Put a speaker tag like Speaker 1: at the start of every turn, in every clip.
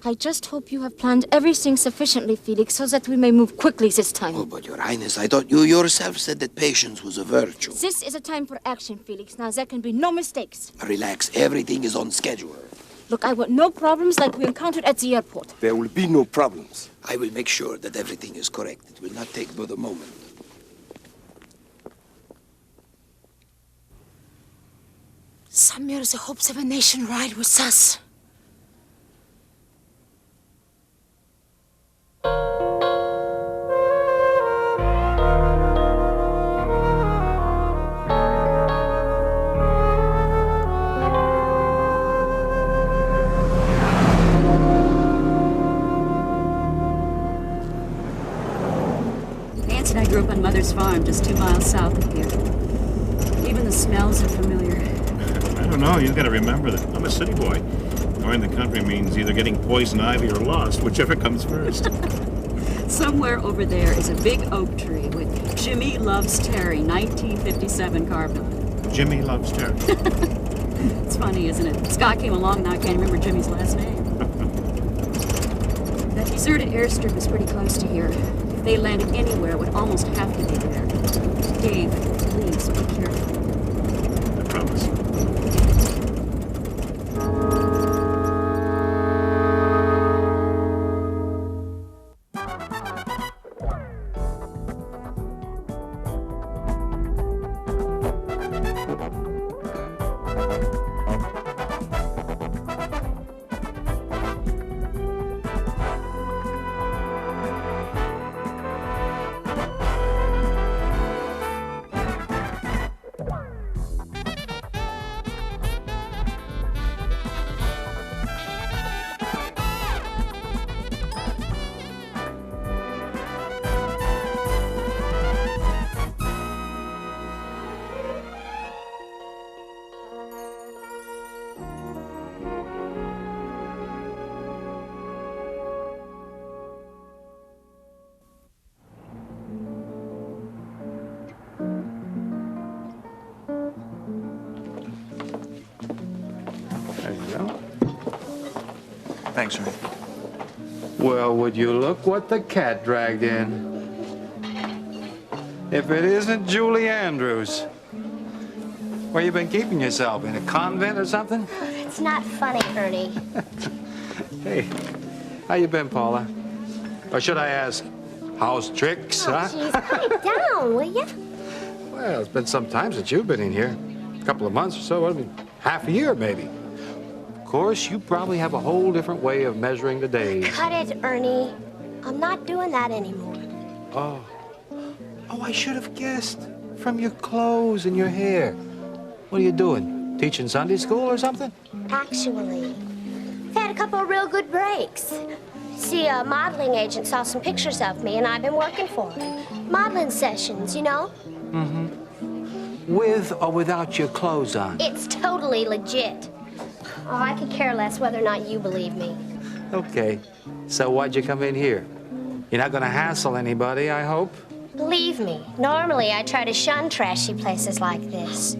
Speaker 1: I just hope you have planned everything sufficiently, Felix, so that we may move quickly this time.
Speaker 2: Oh, but Your Highness, I thought you yourself said that patience was a virtue.
Speaker 1: This is a time for action, Felix. Now, there can be no mistakes.
Speaker 2: Relax, everything is on schedule.
Speaker 1: Look, I want no problems like we encountered at the airport.
Speaker 3: There will be no problems.
Speaker 2: I will make sure that everything is correct. It will not take but a moment.
Speaker 1: Samir, the hopes of a nation ride with us.
Speaker 4: Nancy and I grew up on Mother's farm, just 2 miles south of here. Even the smells are familiar.
Speaker 5: I don't know. You've got to remember that I'm a city boy. Knowing the country means either getting poison ivy or lost, whichever comes first.
Speaker 4: Somewhere over there is a big oak tree with Jimmy Loves Terry, 1957 carved on it.
Speaker 5: Jimmy Loves Terry.
Speaker 4: It's funny, isn't it? Scott came along, now I can't remember Jimmy's last name. That deserted airstrip is pretty close to here. If they landed anywhere, it would almost have to be there. Dave, please be careful.
Speaker 5: I promise.
Speaker 3: There you go.
Speaker 6: Thanks, Ernie.
Speaker 3: Well, would you look what the cat dragged in? If it isn't Julie Andrews. Where you been keeping yourself? In a convent or something?
Speaker 7: It's not funny, Ernie.
Speaker 3: Hey, how you been, Paula? Or should I ask, how's tricks, huh?
Speaker 7: Jeez, pipe down, will ya?
Speaker 3: Well, it's been some time since you've been in here. A couple of months or so, I mean, half a year, maybe. Of course, you probably have a whole different way of measuring the days.
Speaker 7: Cut it, Ernie. I'm not doing that anymore.
Speaker 3: Oh, I should have guessed. From your clothes and your hair. What are you doing? Teaching Sunday school or something?
Speaker 7: Actually, I've had a couple of real good breaks. See, a modeling agent saw some pictures of me, and I've been working for him. Modeling sessions, you know?
Speaker 3: Mm-hmm. With or without your clothes on?
Speaker 7: It's totally legit. Oh, I could care less whether or not you believe me.
Speaker 3: Okay. So why'd you come in here? You're not gonna hassle anybody, I hope?
Speaker 7: Believe me, normally I try to shun trashy places like this.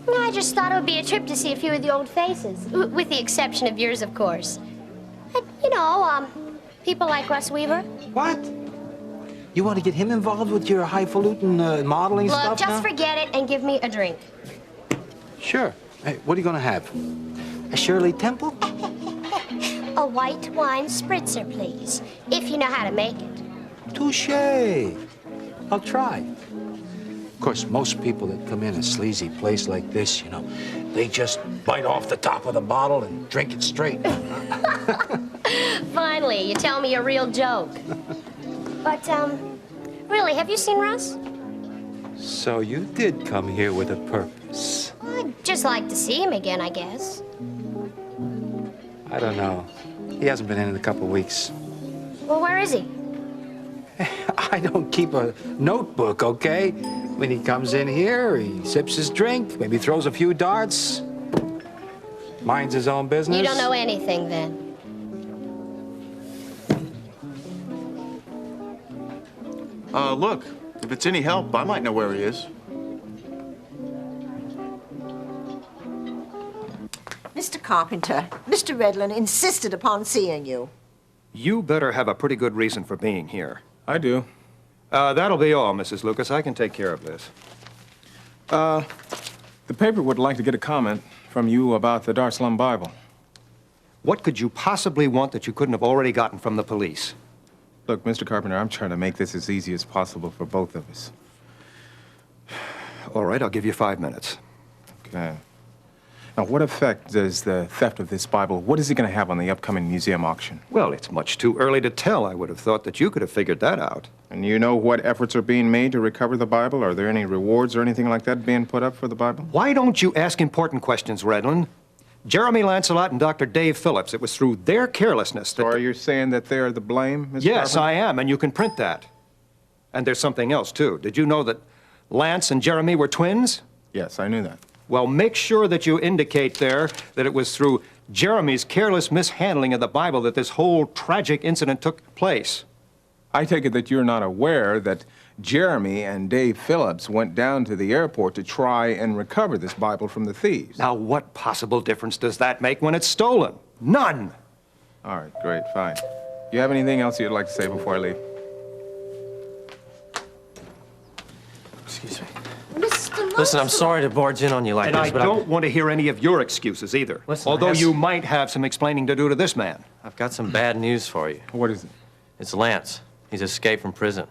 Speaker 7: But I just thought it would be a trip to see a few of the old faces, with the exception of yours, of course. And, you know, people like Russ Weaver.
Speaker 3: What? You want to get him involved with your highfalutin modeling
Speaker 7: Look,
Speaker 3: stuff
Speaker 7: just
Speaker 3: now?
Speaker 7: forget it and give me a drink.
Speaker 3: Sure. Hey, what are you gonna have? A Shirley Temple?
Speaker 7: A white wine spritzer, please, if you know how to make it.
Speaker 3: Touché. I'll try. Of course, most people that come in a sleazy place like this, you know, they just bite off the top of the bottle and drink it straight.
Speaker 7: Finally, you tell me a real joke. But, really, have you seen Russ?
Speaker 3: So you did come here with a purpose.
Speaker 7: I'd just like to see him again, I guess.
Speaker 3: I don't know. He hasn't been in a couple of weeks.
Speaker 7: Well, where is he?
Speaker 3: I don't keep a notebook, okay? When he comes in here, he sips his drink, maybe throws a few darts, minds his own business.
Speaker 7: You don't know anything, then.
Speaker 6: Look, if it's any help, I might know where he is.
Speaker 1: Mr.
Speaker 8: Carpenter. Mr. Redland insisted upon seeing you.
Speaker 9: You better have a pretty good reason for being here.
Speaker 10: I do.
Speaker 9: That'll be all, Mrs. Lucas. I can take care of this.
Speaker 10: The paper would like to get a comment from you about the Dar es Salaam Bible.
Speaker 9: What could you possibly want that you couldn't have already gotten from the police?
Speaker 10: Look, Mr. Carpenter, I'm trying to make this as easy as possible for both of us.
Speaker 9: All right, I'll give you 5 minutes.
Speaker 10: Okay. Now, what effect does the theft of this Bible, what is it going to have on the upcoming museum auction?
Speaker 9: Well, it's much too early to tell. I would have thought that you could have figured that out.
Speaker 10: And you know what efforts are being made to recover the Bible? Are there any rewards or anything like that being put up for the Bible?
Speaker 9: Why don't you ask important questions, Redland? Jeremy Lancelot and Dr. Dave Phillips, it was through their carelessness that...
Speaker 10: So are you saying that they're the blame, Mr.
Speaker 9: Yes,
Speaker 10: Carpenter?
Speaker 9: I am, and you can print that. And there's something else, too. Did you know that Lance and Jeremy were twins?
Speaker 10: Yes, I knew that.
Speaker 9: Well, make sure that you indicate there that it was through Jeremy's careless mishandling of the Bible that this whole tragic incident took place.
Speaker 10: I take it that you're not aware that Jeremy and Dave Phillips went down to the airport to try and recover this Bible from the thieves.
Speaker 9: Now, what possible difference does that make when it's stolen? None!
Speaker 10: All right, great, fine. You have anything else you'd like to say before I leave?
Speaker 11: Excuse me.
Speaker 1: Mr.
Speaker 11: Listen, I'm sorry to barge in on you like
Speaker 9: And
Speaker 11: this,
Speaker 9: I
Speaker 11: but
Speaker 9: don't want to hear any of your excuses either.
Speaker 11: Listen,
Speaker 9: although
Speaker 11: I have
Speaker 9: you might have some explaining to do to this man.
Speaker 11: I've got some bad news for you.
Speaker 10: What is it?
Speaker 11: It's Lance. He's escaped from prison.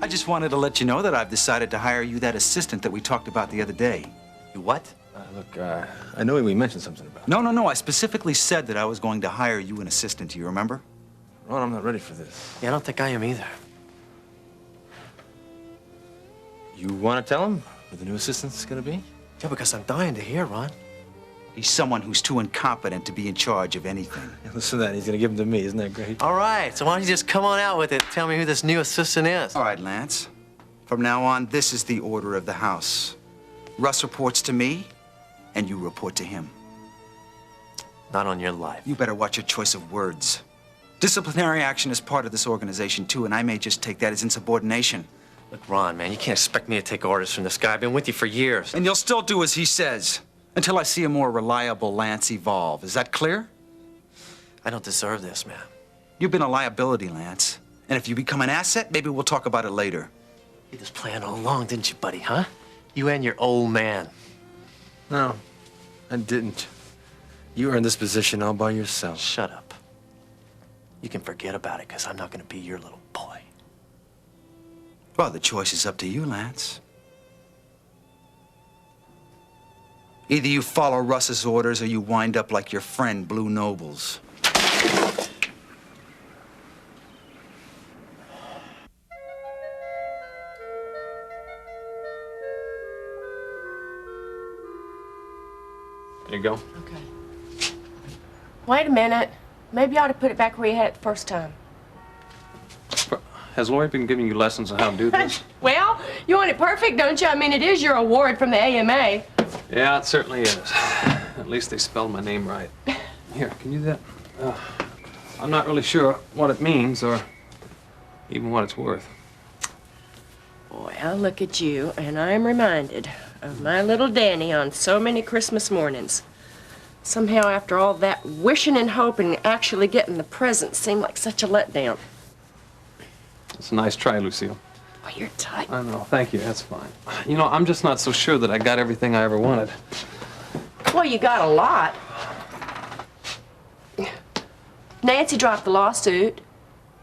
Speaker 12: I just wanted to let you know that I've decided to hire you that assistant that we talked about the other day.
Speaker 11: You what?
Speaker 13: Look, I know we mentioned something about it.
Speaker 12: No. I specifically said that I was going to hire you an assistant. Do you remember?
Speaker 13: Ron, I'm not ready for this.
Speaker 11: Yeah, I don't think I am either.
Speaker 13: You want to tell him who the new assistant's going to be?
Speaker 11: Yeah, because I'm dying to hear, Ron.
Speaker 12: He's someone who's too incompetent to be in charge of anything.
Speaker 13: Listen to that. He's going to give him to me. Isn't that great?
Speaker 11: All right, so why don't you just come on out with it? Tell me who this new assistant is.
Speaker 12: All right, Lance. From now on, this is the order of the house. Russ reports to me, and you report to him.
Speaker 11: Not on your life.
Speaker 12: You better watch your choice of words. Disciplinary action is part of this organization, too, and I may just take that as insubordination.
Speaker 11: Look, Ron, man, you can't expect me to take orders from this guy. I've been with you for years.
Speaker 12: And you'll still do as he says, until I see a more reliable Lance evolve. Is that clear?
Speaker 11: I don't deserve this, man.
Speaker 12: You've been a liability, Lance. And if you become an asset, maybe we'll talk about it later.
Speaker 11: You just planned all along, didn't you, buddy, huh? You and your old man.
Speaker 13: No, I didn't. You were in this position all by yourself.
Speaker 11: Shut up. You can forget about it, because I'm not going to be your little boy.
Speaker 12: Well, the choice is up to you, Lance. Either you follow Russ's orders or you wind up like your friend, Blue Nobles.
Speaker 13: There you go.
Speaker 14: Okay. Wait a minute. Maybe you ought to put it back where you had it the first time.
Speaker 13: Has Lori been giving you lessons on how to do this?
Speaker 14: Well, you want it perfect, don't you? I mean, it is your award from the AMA.
Speaker 13: Yeah, it certainly is. At least they spelled my name right. Here, can you do that? I'm not really sure what it means or even what it's worth.
Speaker 14: Boy, I look at you, and I'm reminded of my little Danny on so many Christmas mornings. Somehow, after all that wishing and hoping, actually getting the present seemed like such a letdown.
Speaker 13: It's a nice try, Lucille.
Speaker 14: Well, you're tight.
Speaker 13: I know, thank you, that's fine. You know, I'm just not so sure that I got everything I ever wanted.
Speaker 14: Well, you got a lot. Nancy dropped the lawsuit.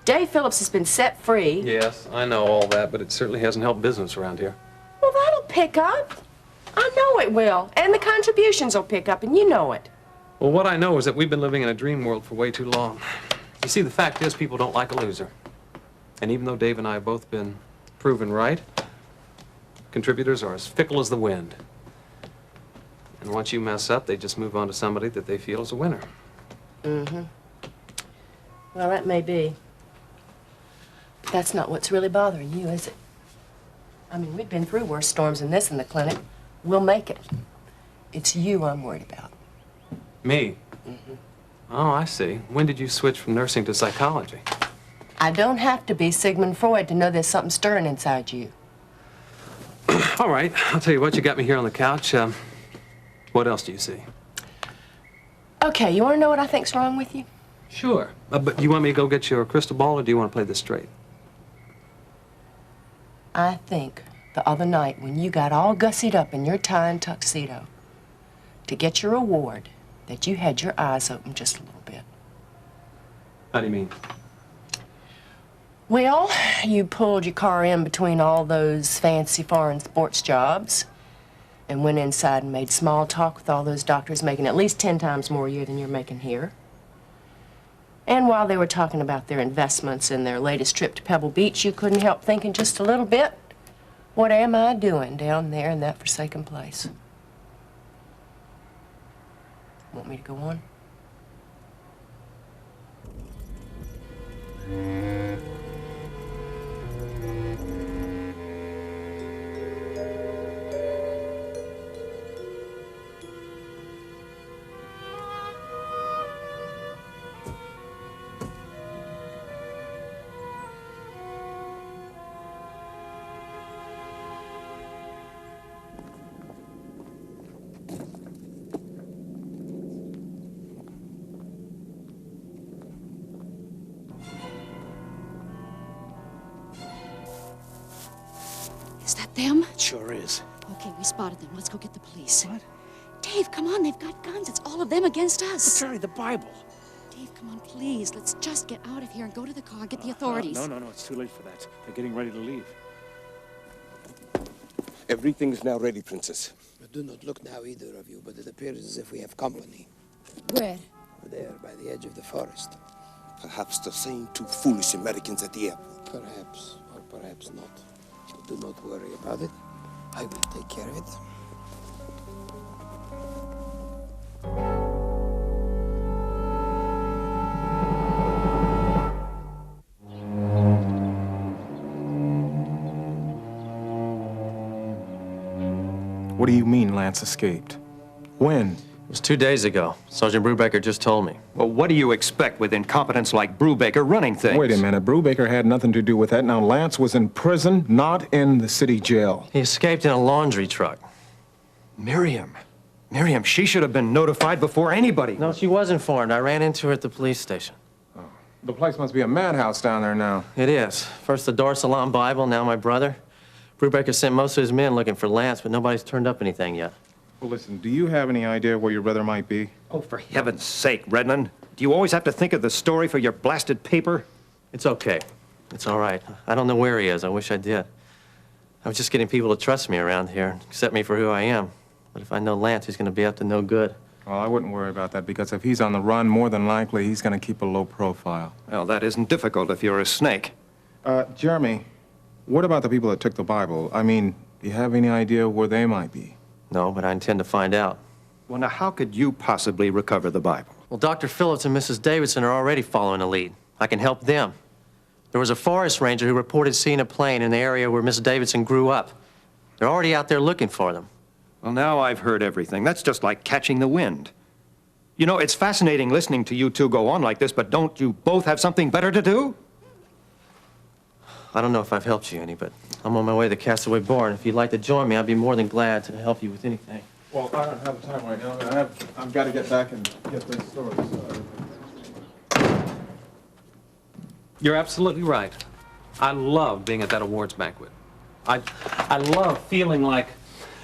Speaker 14: Dave Phillips has been set free.
Speaker 13: Yes, I know all that, but it certainly hasn't helped business around here.
Speaker 14: Well, that'll pick up. I know it will. And the contributions will pick up, and you know it.
Speaker 13: Well, what I know is that we've been living in a dream world for way too long. You see, the fact is people don't like a loser. And even though Dave and I have both been proven right, contributors are as fickle as the wind. And once you mess up, they just move on to somebody that they feel is a winner.
Speaker 14: Mm-hmm. Well, that may be. That's not what's really bothering you, is it? I mean, we've been through worse storms than this in the clinic. We'll make it. It's you I'm worried about.
Speaker 13: Me?
Speaker 14: Mm-hmm.
Speaker 13: Oh, I see. When did you switch from nursing to psychology?
Speaker 14: I don't have to be Sigmund Freud to know there's something stirring inside you.
Speaker 13: All right, I'll tell you what, you got me here on the couch. What else do you see?
Speaker 14: Okay, you want to know what I think's wrong with you?
Speaker 13: Sure. But do you want me to go get your crystal ball, or do you want to play this straight?
Speaker 14: I think the other night when you got all gussied up in your tie and tuxedo to get your award, that you had your eyes open just a little bit.
Speaker 13: How do you mean?
Speaker 14: Well, you pulled your car in between all those fancy foreign sports jobs and went inside and made small talk with all those doctors making at least 10 times more a year than you're making here. And while they were talking about their investments and their latest trip to Pebble Beach, you couldn't help thinking just a little bit, what am I doing down there in that forsaken place? Want me to go on?
Speaker 4: Is that them?
Speaker 2: It sure is.
Speaker 4: Okay, we spotted them. Let's go get the police. What? Dave, come on. They've got guns. It's all of them against us.
Speaker 2: But Terry, the Bible.
Speaker 4: Dave, come on, please. Let's just get out of here and go to the car, get the authorities.
Speaker 15: No, it's too late for that. They're getting ready to leave.
Speaker 16: Everything is now ready, Princess.
Speaker 2: Do not look now, either of you, but it appears as if we have company.
Speaker 4: Where?
Speaker 2: There, by the edge of the forest.
Speaker 16: Perhaps the same two foolish Americans at the airport.
Speaker 2: Perhaps, or perhaps not. But do not worry about it. I will take care of it.
Speaker 10: What do you mean Lance escaped? When?
Speaker 11: It was 2 days ago. Sergeant Brubaker just told me.
Speaker 9: Well, what do you expect with incompetents like Brubaker running things?
Speaker 10: Wait a minute. Brubaker had nothing to do with that. Now, Lance was in prison, not in the city jail.
Speaker 11: He escaped in a laundry truck.
Speaker 9: Miriam, she should have been notified before anybody.
Speaker 11: No, she was informed. I ran into her at the police station.
Speaker 10: Oh. The place must be a madhouse down there now.
Speaker 11: It is. First the Dar es Salaam Bible, now my brother. Brubaker sent most of his men looking for Lance, but nobody's turned up anything yet.
Speaker 10: Well, listen, do you have any idea where your brother might be?
Speaker 9: Oh, for heaven's sake, Redland. Do you always have to think of the story for your blasted paper?
Speaker 11: It's okay. It's all right. I don't know where he is. I wish I did. I was just getting people to trust me around here, accept me for who I am. But if I know Lance, he's going to be up to no good.
Speaker 10: Well, I wouldn't worry about that, because if he's on the run, more than likely he's going to keep a low profile.
Speaker 9: Well, that isn't difficult if you're a snake.
Speaker 10: Jeremy, what about the people that took the Bible? I mean, do you have any idea where they might be?
Speaker 11: No, but I intend to find out.
Speaker 9: Well, now, how could you possibly recover the Bible?
Speaker 11: Well, Dr. Phillips and Mrs. Davidson are already following a lead. I can help them. There was a forest ranger who reported seeing a plane in the area where Mrs. Davidson grew up. They're already out there looking for them.
Speaker 9: Well, now I've heard everything. That's just like catching the wind. You know, it's fascinating listening to you two go on like this, but don't you both have something better to do?
Speaker 11: I don't know if I've helped you any, but I'm on my way to Castaway Bar, and if you'd like to join me, I'd be more than glad to help you with anything.
Speaker 10: Well, I don't have the time right now. I've got to get back and get this story started.
Speaker 13: You're absolutely right. I love being at that awards banquet. I love feeling like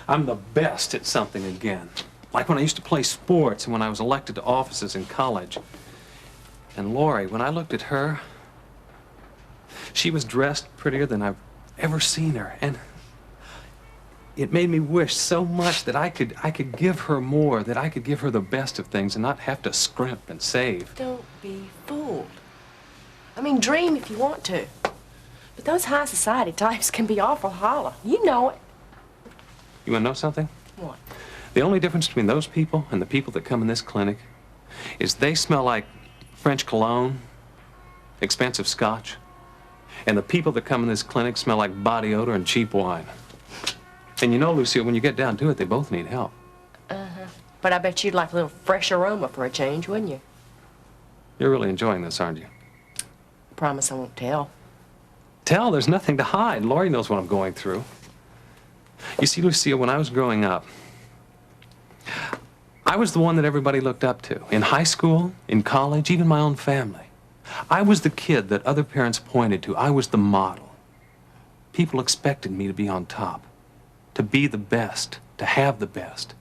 Speaker 13: I'm the best at something again. Like when I used to play sports and when I was elected to offices in college. And Lori, when I looked at her, she was dressed prettier than I've ever seen her. And it made me wish so much that I could give her more, that I could give her the best of things and not have to scrimp and save.
Speaker 14: Don't be fooled. I mean, dream if you want to. But those high society types can be awful hollow. You know it.
Speaker 13: You want to know something?
Speaker 14: What?
Speaker 13: The only difference between those people and the people that come in this clinic is they smell like French cologne, expensive scotch, and the people that come in this clinic smell like body odor and cheap wine. And you know, Lucille, when you get down to it, they both need help.
Speaker 14: Uh-huh. But I bet you'd like a little fresh aroma for a change, wouldn't you?
Speaker 13: You're really enjoying this, aren't you?
Speaker 14: Promise I won't tell.
Speaker 13: Tell? There's nothing to hide. Lori knows what I'm going through. You see, Lucille, when I was growing up, I was the one that everybody looked up to. In high school, in college, even my own family. I was the kid that other parents pointed to. I was the model. People expected me to be on top, to be the best, to have the best.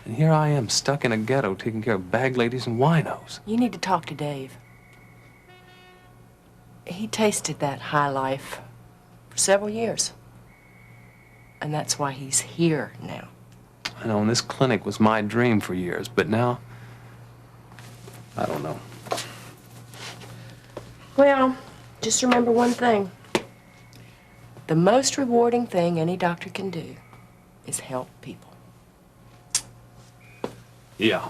Speaker 13: And here I am, stuck in a ghetto, taking care of bag ladies and winos.
Speaker 14: You need to talk to Dave. He tasted that high life for several years. And that's why he's here now.
Speaker 13: I know, and this clinic was my dream for years, but now, I don't know.
Speaker 14: Well, just remember one thing. The most rewarding thing any doctor can do is help people.
Speaker 13: Yeah.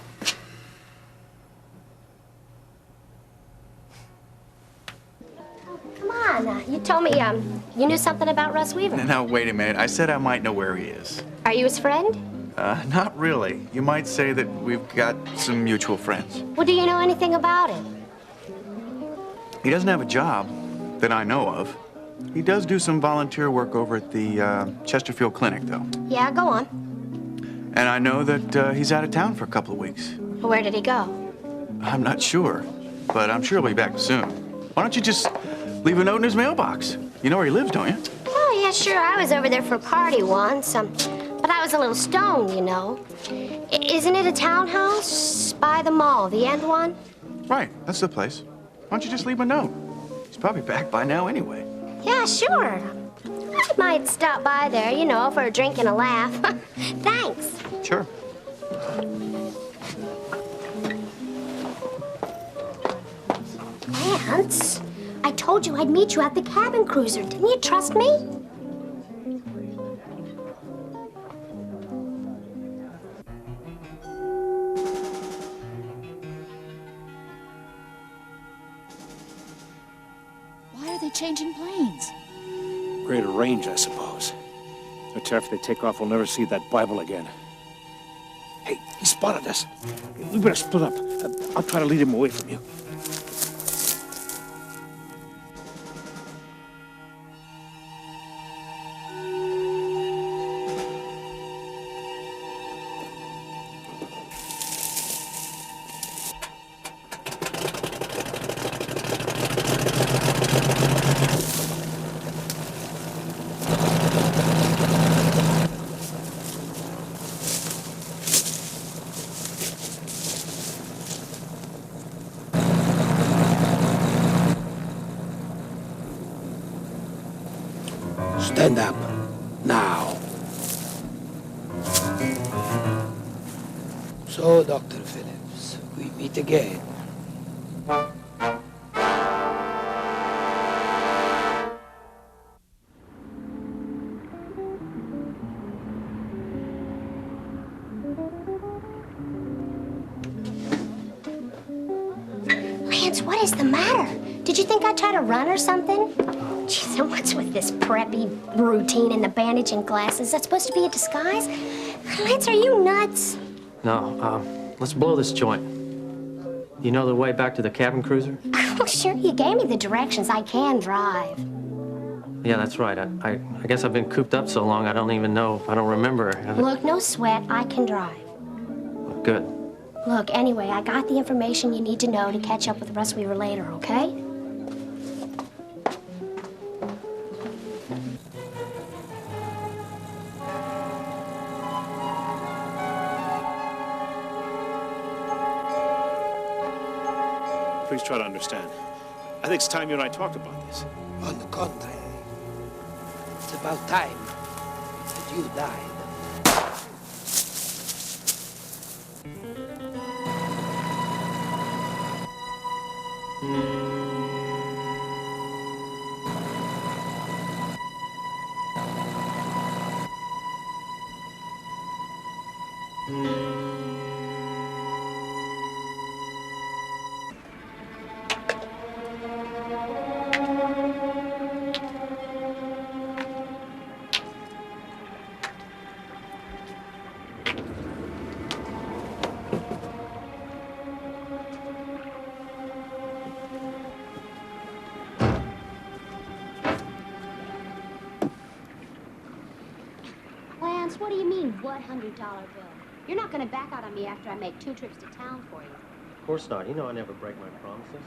Speaker 7: Come on, you told me, you knew something about Russ Weaver.
Speaker 6: Now, wait a minute. I said I might know where he is.
Speaker 7: Are you his friend?
Speaker 6: Not really. You might say that we've got some mutual friends.
Speaker 7: Well, do you know anything about him?
Speaker 6: He doesn't have a job that I know of. He does do some volunteer work over at the Chesterfield Clinic, though.
Speaker 7: Yeah, go on.
Speaker 6: And I know that he's out of town for a couple of weeks.
Speaker 7: Where did he go?
Speaker 6: I'm not sure, but I'm sure he'll be back soon. Why don't you just leave a note in his mailbox? You know where he lives, don't you?
Speaker 7: Oh, yeah, sure. I was over there for a party once, but I was a little stoned, you know. Isn't it a townhouse by the mall, the end one?
Speaker 6: Right, that's the place. Why don't you just leave him a note? He's probably back by now anyway.
Speaker 7: Yeah, sure. I might stop by there, you know, for a drink and a laugh. Thanks.
Speaker 6: Sure.
Speaker 7: Lance, I told you I'd meet you at the cabin cruiser. Didn't you trust me?
Speaker 17: Why are they changing planes?
Speaker 15: Greater range, I suppose. So after they take off, we'll never see that Bible again. Hey, he spotted us. We better split up. I'll try to lead him away from you.
Speaker 2: Stand up. Now. So, Dr. Phillips, we meet again.
Speaker 7: Lance, what is the matter? Did you think I'd try to run or something? Jeez, and what's with this preppy routine and the bandage and glasses? That's supposed to be a disguise? Lance, are you nuts?
Speaker 11: No, let's blow this joint. You know the way back to the cabin cruiser?
Speaker 7: Oh, sure, you gave me the directions. I can drive.
Speaker 11: Yeah, that's right. I guess I've been cooped up so long I don't even know. I don't remember.
Speaker 7: Look, no sweat. I can drive.
Speaker 11: Good.
Speaker 7: Look, anyway, I got the information you need to know to catch up with Russ Weaver later, okay?
Speaker 15: Please try to understand. I think it's time you and I talked about this.
Speaker 2: On the contrary, it's about time that you died.
Speaker 18: Lance, what do you mean, what $100 bill? You're not going to back out on me after I make 2 trips to town for you.
Speaker 11: Of course not. You know I never break my promises.